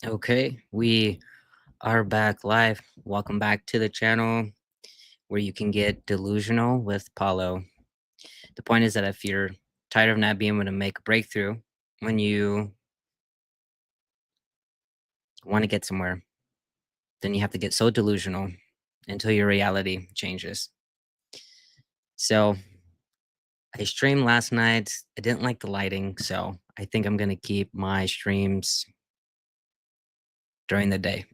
Okay, we are back live. Welcome back to the channel where you can get delusional with Paulo. The point is that if you're tired of not being able to make a breakthrough when you want to get somewhere, then you have to get so delusional until your reality changes. So I streamed last night. I didn't like the lighting, so I think I'm going to keep my streams during the day.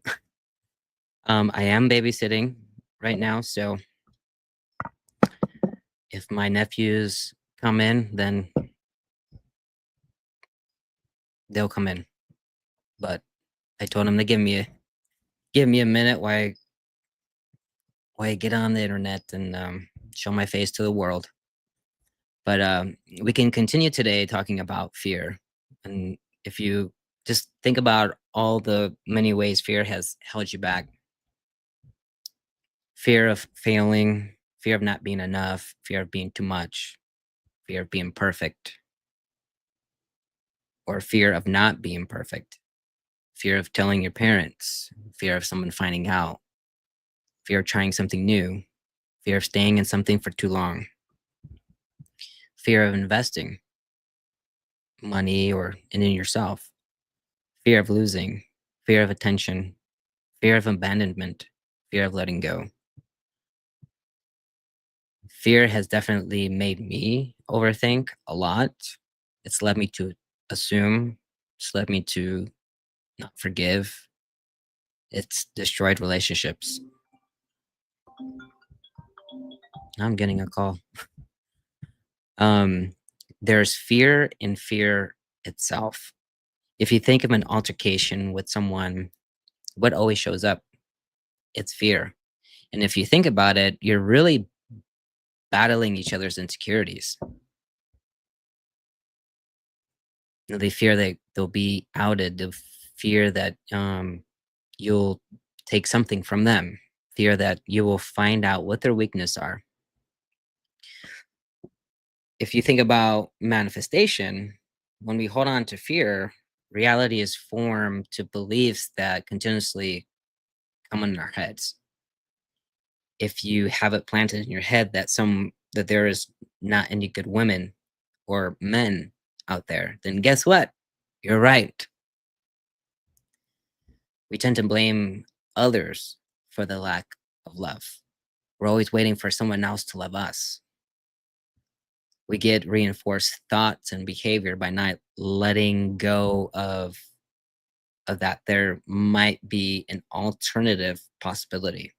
I am babysitting right now, so if my nephews come in, then they'll come in. But I told them to give me a minute while I get on the internet and show my face to the world. But we can continue today talking about fear. And if you just think about all the many ways fear has held you back, fear of failing, fear of not being enough, fear of being too much, fear of being perfect, or fear of not being perfect, fear of telling your parents, fear of someone finding out, fear of trying something new, fear of staying in something for too long, fear of investing money or in yourself, fear of losing, fear of attention, fear of abandonment, fear of letting go. Fear has definitely made me overthink a lot. It's led me to assume, it's led me to not forgive. It's destroyed relationships. I'm getting a call. Um, there's fear in fear itself. If you think of an altercation with someone, what always shows up? It's fear. And if you think about it, you're really battling each other's insecurities. They fear that they'll be outed. They fear that you'll take something from them. Fear that you will find out what their weaknesses are. If you think about manifestation, when we hold on to fear, reality is formed to beliefs that continuously come in our heads. If you have it planted in your head that there is not any good women or men out there, then guess what? You're right. We tend to blame others for the lack of love. We're always waiting for someone else to love us. We get reinforced thoughts and behavior by not letting go of that there might be an alternative possibility.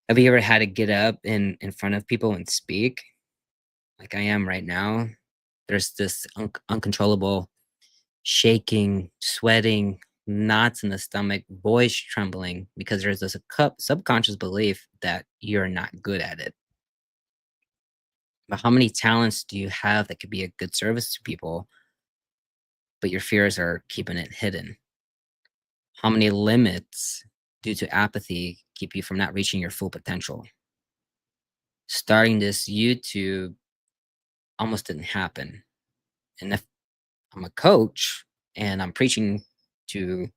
Have you ever had to get up in front of people and speak like I am right now? There's this uncontrollable shaking, sweating, knots in the stomach, voice trembling because there's this subconscious belief that you're not good at it. But how many talents do you have that could be a good service to people, but your fears are keeping it hidden? How many limits due to apathy keep you from not reaching your full potential? Starting this YouTube almost didn't happen. And if I'm a coach and I'm preaching to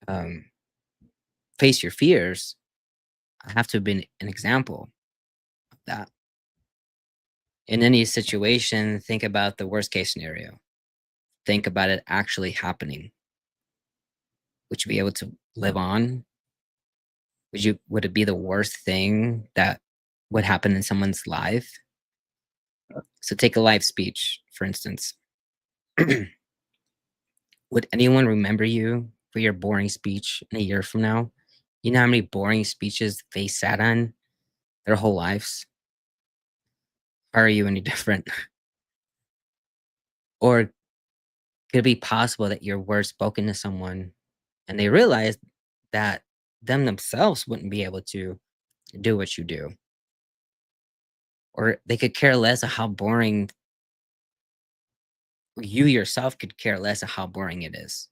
um, face your fears, I have to have been an example of that. In any situation, think about the worst case scenario. Think about it actually happening. Would you be able to live on? Would it be the worst thing that would happen in someone's life? So take a live speech, for instance. Would anyone remember you for your boring speech in a year from now? You know how many boring speeches they sat on their whole lives? Are you any different? Or could it be possible that your words spoken to someone and they realized that themselves wouldn't be able to do what you do? Or they could care less of how boring you yourself could care less of how boring it is.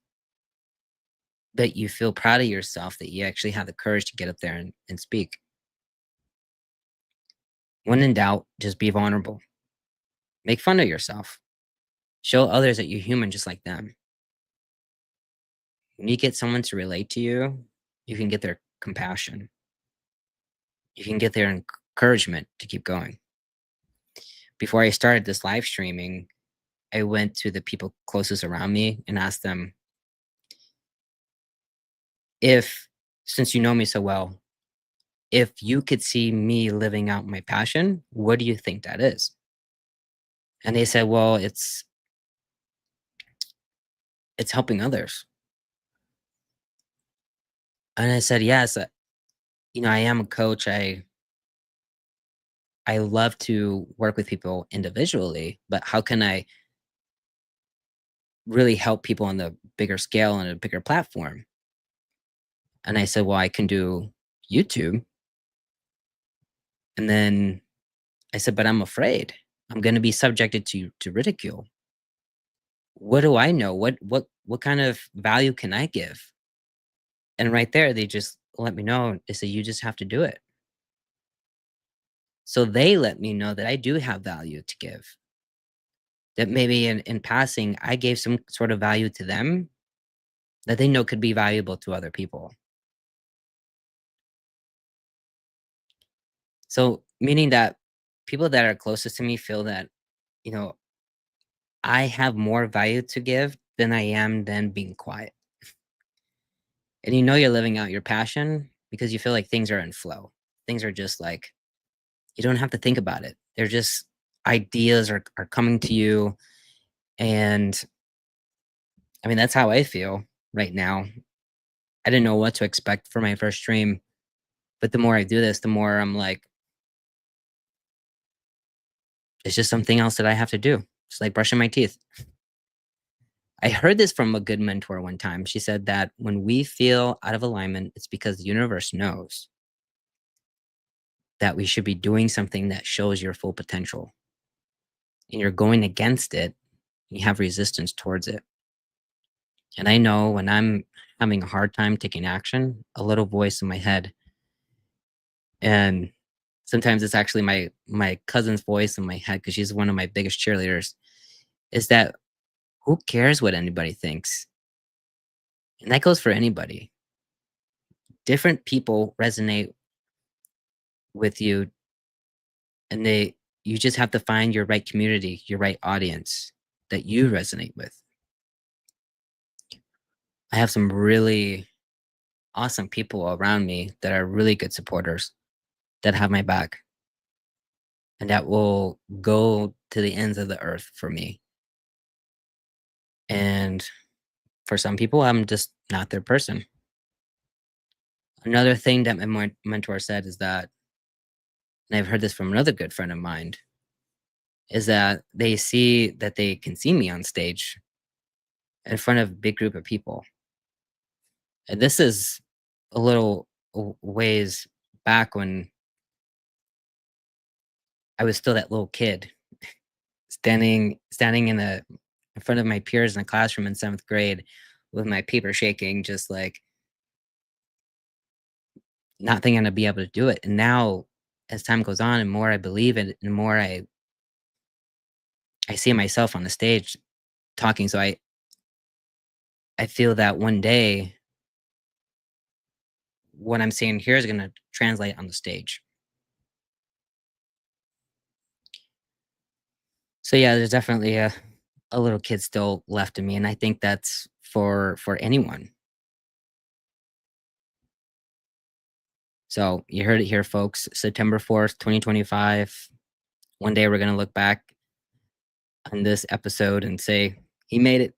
But you feel proud of yourself that you actually have the courage to get up there and speak. When in doubt, just be vulnerable. Make fun of yourself. Show others that you're human just like them. When you get someone to relate to you, you can get their compassion. You can get their encouragement to keep going. Before I started this live streaming, I went to the people closest around me and asked them if, since you know me so well, if you could see me living out my passion, what do you think that is? And they said, well, it's helping others. And I said, yes, I am a coach. I love to work with people individually, but how can I really help people on the bigger scale and a bigger platform? And I said, well, I can do YouTube. And then I said, but I'm afraid I'm going to be subjected to ridicule. What do I know? What kind of value can I give? And right there, they just let me know. They said, you just have to do it. So they let me know that I do have value to give. That maybe in passing, I gave some sort of value to them that they know could be valuable to other people. So meaning that people that are closest to me feel that, you know, I have more value to give than I am than being quiet. And you're living out your passion because you feel like things are in flow. Things are just like you don't have to think about it. They're just ideas are coming to you. And I mean, that's how I feel right now. I didn't know what to expect for my first stream, but the more I do this, the more I'm like, it's just something else that I have to do. It's like brushing my teeth. I heard this from a good mentor one time. She said that when we feel out of alignment, it's because the universe knows that we should be doing something that shows your full potential. And you're going against it, you have resistance towards it. And I know when I'm having a hard time taking action, a little voice in my head, and sometimes it's actually my cousin's voice in my head because she's one of my biggest cheerleaders, is that who cares what anybody thinks? And that goes for anybody. Different people resonate with you, and you just have to find your right community, your right audience that you resonate with. I have some really awesome people around me that are really good supporters that have my back and that will go to the ends of the earth for me. And for some people, I'm just not their person. Another thing that my mentor said is that, and I've heard this from another good friend of mine, is that they see that they can see me on stage in front of a big group of people. And this is a little ways back when I was still that little kid standing in front of my peers in the classroom in 7th grade with my paper shaking, just like not thinking I'd be able to do it. And now as time goes on and more I believe it and more I see myself on the stage talking. So I feel that one day what I'm saying here is gonna translate on the stage. So yeah, there's definitely a little kid still left in me. And I think that's for anyone. So you heard it here, folks. September 4th, 2025. One day we're gonna look back on this episode and say, he made it.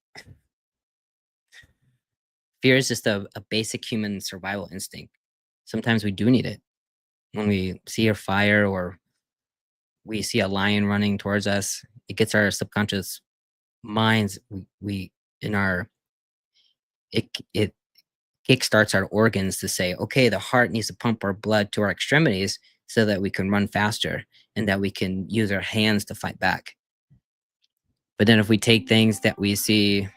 Fear is just a basic human survival instinct. Sometimes we do need it. When we see a fire or we see a lion running towards us, it gets our subconscious minds, we in our it kickstarts our organs to say, okay, the heart needs to pump our blood to our extremities so that we can run faster and that we can use our hands to fight back. But then if we take things that we see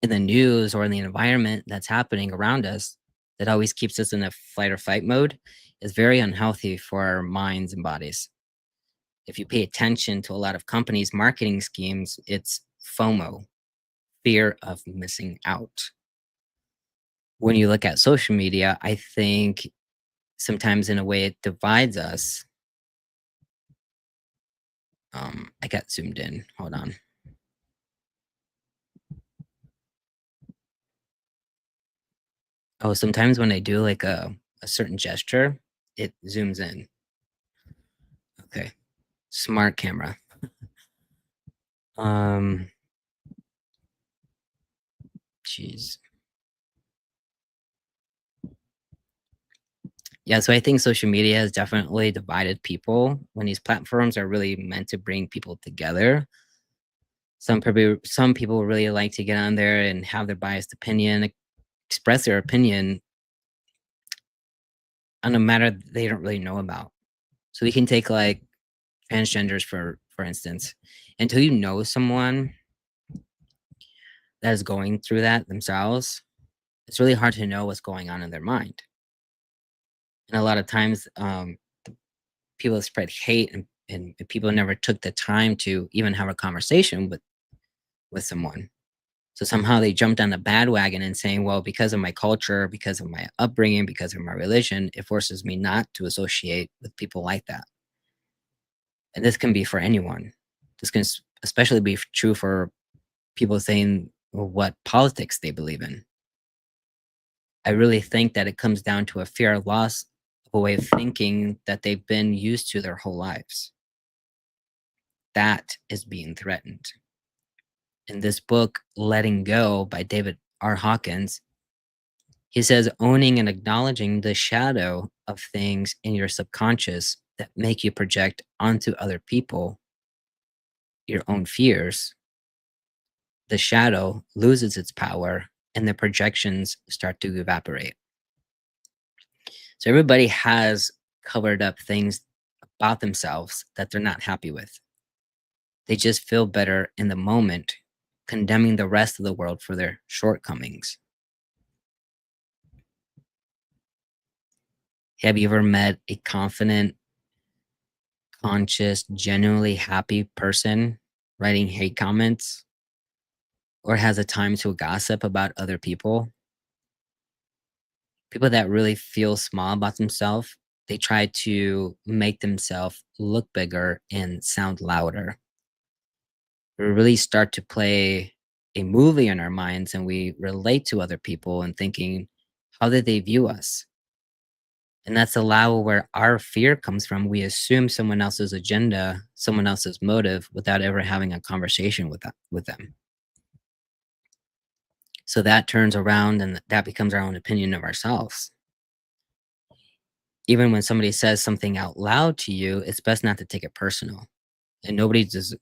in the news or in the environment that's happening around us that always keeps us in a flight or fight mode, is very unhealthy for our minds and bodies. If you pay attention to a lot of companies' marketing schemes, it's FOMO, fear of missing out. When you look at social media, I think sometimes in a way it divides us. I got zoomed in. Hold on. Oh, sometimes when I do like a certain gesture, it zooms in. Okay. Smart camera. Um, Jeez. Yeah, so I think social media has definitely divided people when these platforms are really meant to bring people together. Some people really like to get on there and have their biased opinion, express their opinion on a matter that they don't really know about. So we can take like transgenders for instance. Until you know someone that is going through that themselves, it's really hard to know what's going on in their mind. And a lot of times, people spread hate and people never took the time to even have a conversation with someone. So somehow they jumped on the bandwagon and saying, well, because of my culture, because of my upbringing, because of my religion, it forces me not to associate with people like that. And this can be for anyone. This can especially be true for people saying what politics they believe in. I really think that it comes down to a fear of loss of a way of thinking that they've been used to their whole lives. That is being threatened. In this book, Letting Go by David R. Hawkins, he says owning and acknowledging the shadow of things in your subconscious that make you project onto other people your own fears, the shadow loses its power and the projections start to evaporate. So everybody has covered up things about themselves that they're not happy with. They just feel better in the moment, condemning the rest of the world for their shortcomings. Have you ever met a confident, conscious, genuinely happy person writing hate comments or has a time to gossip about other people? People that really feel small about themselves, they try to make themselves look bigger and sound louder. We really start to play a movie in our minds and we relate to other people and thinking, how did they view us? And that's a lot where our fear comes from. We assume someone else's agenda, someone else's motive without ever having a conversation with them. So that turns around and that becomes our own opinion of ourselves. Even when somebody says something out loud to you, it's best not to take it personal. And nobody does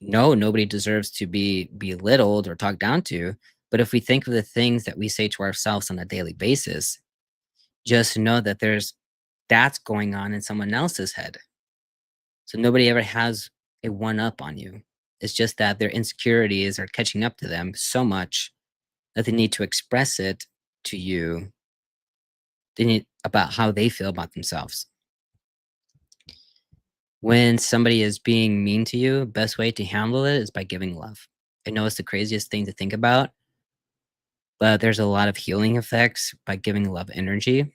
no, nobody deserves to be belittled or talked down to. But if we think of the things that we say to ourselves on a daily basis, just know that that's going on in someone else's head. So nobody ever has a one up on you. It's just that their insecurities are catching up to them so much that they need to express it to you. They need about how they feel about themselves. When somebody is being mean to you, best way to handle it is by giving love. I know it's the craziest thing to think about, but there's a lot of healing effects by giving love energy.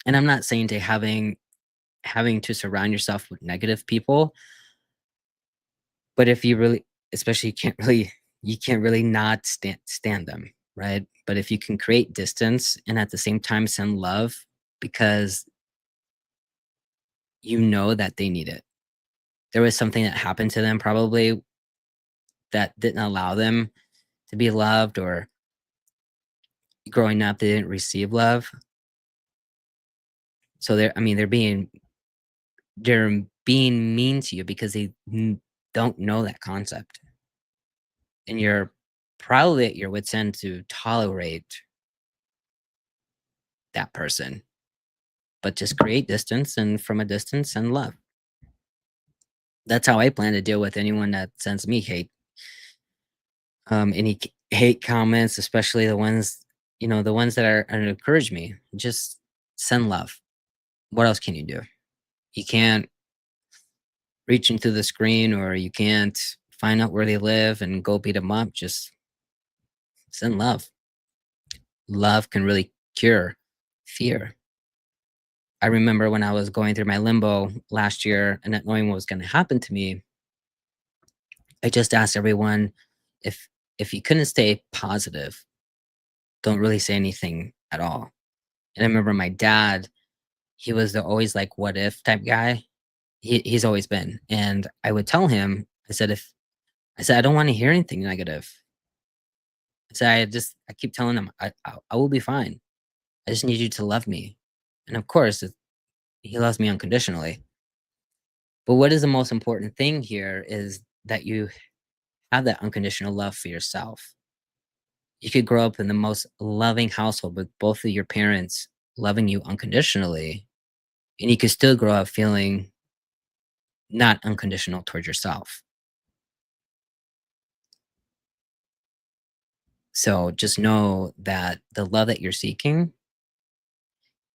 And I'm not saying to having to surround yourself with negative people, but if you really especially you can't really not stand them, right? But if you can create distance and at the same time send love because you know that they need it. There was something that happened to them probably that didn't allow them to be loved or growing up they didn't receive love. So they're being mean to you because they don't know that concept. And you're probably at your wit's end to tolerate that person, but just create distance and from a distance send love. That's how I plan to deal with anyone that sends me hate. Any hate comments, especially the ones that are encourage me. Just send love. What else can you do? You can't reach into the screen or you can't find out where they live and go beat them up. Just send love. Love can really cure fear. I remember when I was going through my limbo last year and not knowing what was going to happen to me, I just asked everyone if if you couldn't stay positive, don't really say anything at all. And I remember my dad, he was the always like what if type guy. He's always been. And I would tell him, I said I don't want to hear anything negative. I said I keep telling him I will be fine. I just need you to love me. And of course, he loves me unconditionally. But what is the most important thing here is that you have that unconditional love for yourself. You could grow up in the most loving household with both of your parents loving you unconditionally, and you could still grow up feeling not unconditional towards yourself. So just know that the love that you're seeking,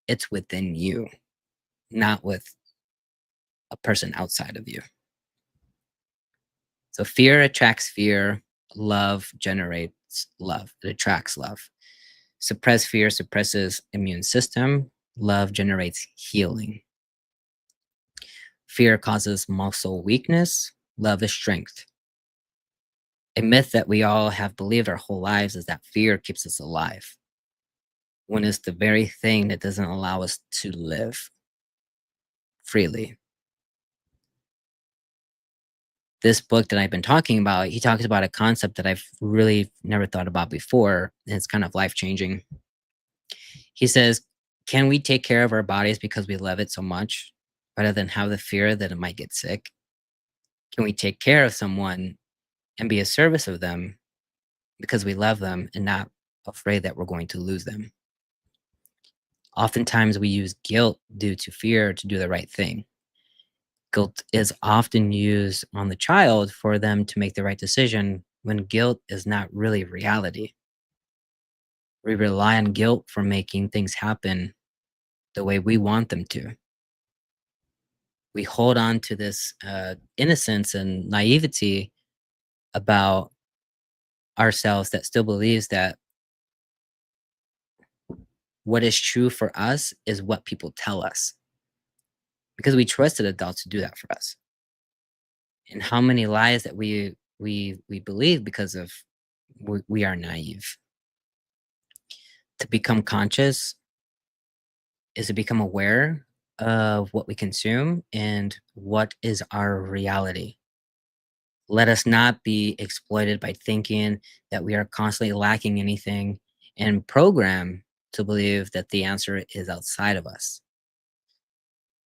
it's within you, not with a person outside of you. So fear attracts fear, love generates love. It attracts love. Suppress fear suppresses immune system, love generates healing. Fear causes muscle weakness, love is strength. A myth that we all have believed our whole lives is that fear keeps us alive, when it's the very thing that doesn't allow us to live freely. This book that I've been talking about, he talks about a concept that I've really never thought about before, and it's kind of life changing. He says, can we take care of our bodies because we love it so much rather than have the fear that it might get sick? Can we take care of someone and be a service of them because we love them and not afraid that we're going to lose them? Oftentimes, we use guilt due to fear to do the right thing. Guilt is often used on the child for them to make the right decision when guilt is not really reality. We rely on guilt for making things happen the way we want them to. We hold on to this innocence and naivety about ourselves that still believes that what is true for us is what people tell us because we trusted adults to do that for us. And how many lies that we believe because of we are naive. To become conscious is to become aware of what we consume and what is our reality. Let us not be exploited by thinking that we are constantly lacking anything and program to believe that the answer is outside of us.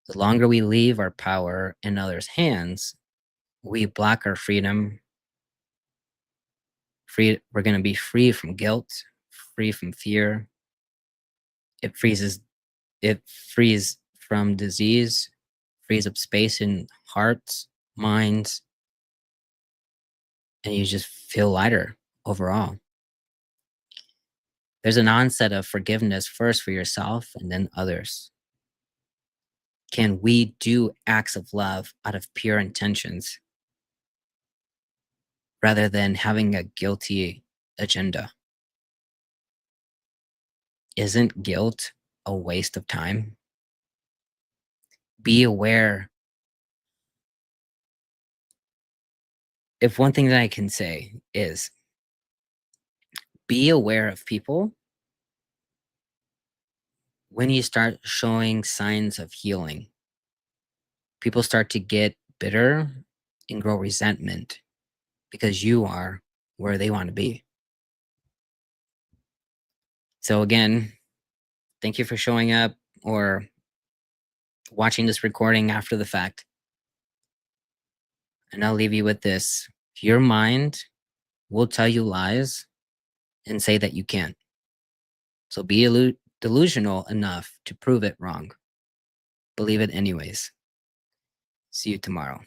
The longer we leave our power in others' hands, we block our freedom. We're going to be free from guilt, free from fear. It freezes It frees from disease, frees up space in hearts, minds, and you just feel lighter overall. There's an onset of forgiveness first for yourself and then others. Can we do acts of love out of pure intentions rather than having a guilty agenda? Isn't guilt a waste of time? Be aware. If one thing that I can say is be aware of people when you start showing signs of healing. People start to get bitter and grow resentment because you are where they want to be. So, again, thank you for showing up or watching this recording after the fact. And I'll leave you with this: your mind will tell you lies and say that you can't. So, be delusional enough to prove it wrong. Believe it anyways. See you tomorrow.